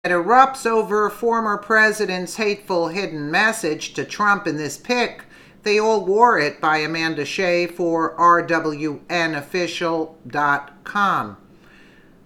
It erupts over former president's hateful hidden message to Trump in this pic. They all wore it by Amanda Shea for rwnofficial.com.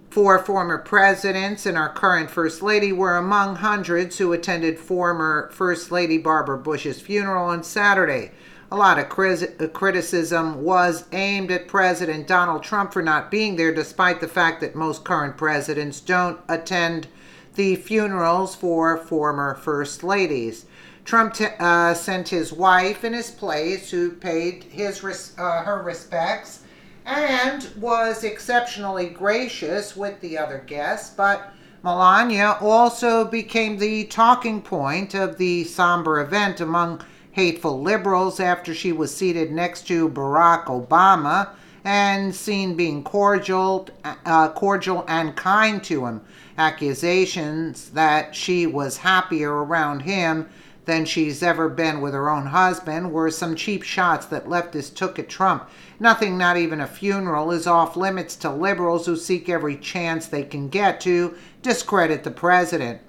Four former presidents and our current First Lady were among hundreds who attended former First Lady Barbara Bush's funeral on Saturday. A lot of criticism was aimed at President Donald Trump for not being there, despite the fact that most current presidents don't attend the funerals for former First Ladies. Trump sent his wife in his place, who paid her respects and was exceptionally gracious with the other guests, but Melania also became the talking point of the somber event among hateful liberals after she was seated next to Barack Obama and seen being cordial and kind to him. Accusations that she was happier around him than she's ever been with her own husband were some cheap shots that leftists took at Trump. Nothing, not even a funeral, is off limits to liberals who seek every chance they can get to discredit the president.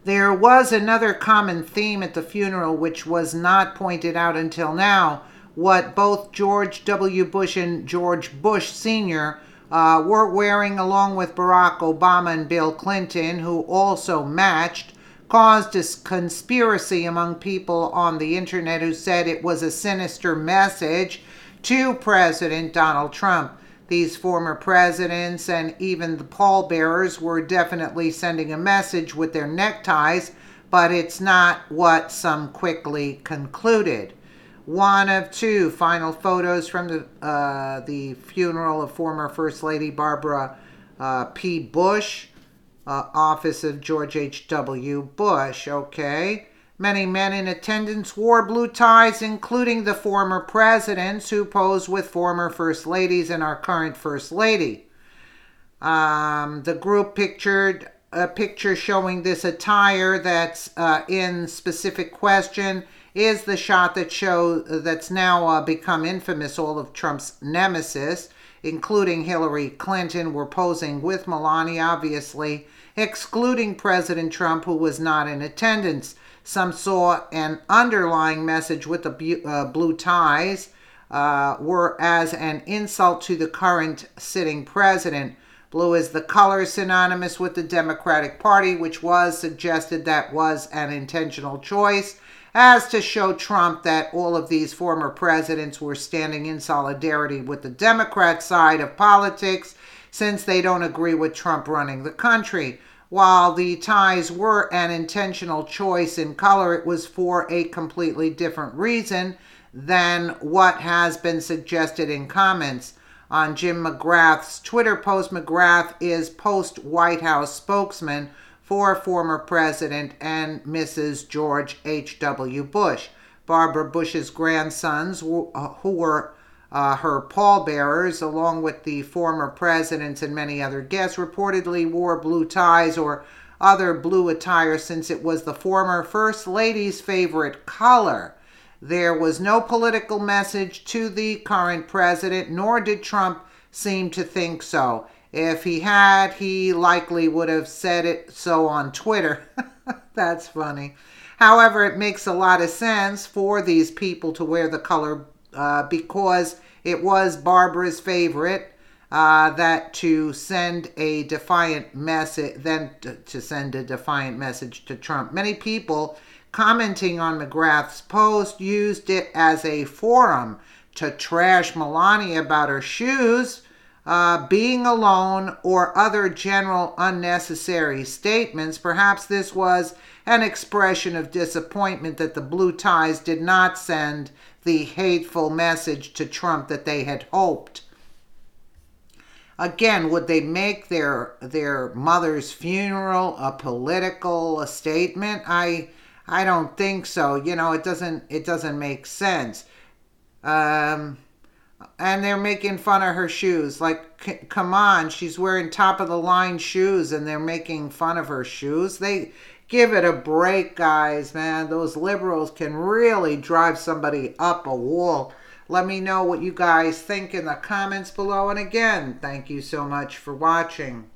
There was another common theme at the funeral which was not pointed out until now. What both George W. Bush and George Bush Sr. Were wearing, along with Barack Obama and Bill Clinton, who also matched, caused a conspiracy among people on the internet who said it was a sinister message to President Donald Trump. These former presidents and even the pallbearers were definitely sending a message with their neckties, but it's not what some quickly concluded. One of two final photos from the funeral of former First Lady Barbara P. Bush, office of George H.W. Bush. Okay. Many men in attendance wore blue ties, including the former presidents who posed with former First Ladies and our current First Lady. The group pictured a picture showing this attire that's in specific question is the shot that's now become infamous. All of Trump's nemesis, including Hillary Clinton, were posing with Melania, obviously excluding President Trump, who was not in attendance. Some saw an underlying message with the blue ties were as an insult to the current sitting president. Blue is the color synonymous with the Democratic Party, which was suggested that was an intentional choice, as to show Trump that all of these former presidents were standing in solidarity with the Democrat side of politics, since they don't agree with Trump running the country. While the ties were an intentional choice in color, it was for a completely different reason than what has been suggested in comments. On Jim McGrath's Twitter post, McGrath is post-White House spokesman for former President and Mrs. George H.W. Bush. Barbara Bush's grandsons, who were her pallbearers, along with the former presidents and many other guests, reportedly wore blue ties or other blue attire since it was the former First Lady's favorite color. There was no political message to the current president, nor did Trump seem to think so. If he had, he likely would have said it so on Twitter. That's funny. However, it makes a lot of sense for these people to wear the color because it was Barbara's favorite, that to send a defiant message, to Trump. Many people commenting on McGrath's post used it as a forum to trash Melania about her shoes, being alone, or other general unnecessary statements. Perhaps this was an expression of disappointment that the blue ties did not send the hateful message to Trump that they had hoped. Again, would they make their mother's funeral a political statement? I don't think so. You know, it doesn't make sense. And they're making fun of her shoes. Like, come on, she's wearing top of the line shoes and they're making fun of her shoes. They give it a break, guys, man. Those liberals can really drive somebody up a wall. Let me know what you guys think in the comments below. And again, thank you so much for watching.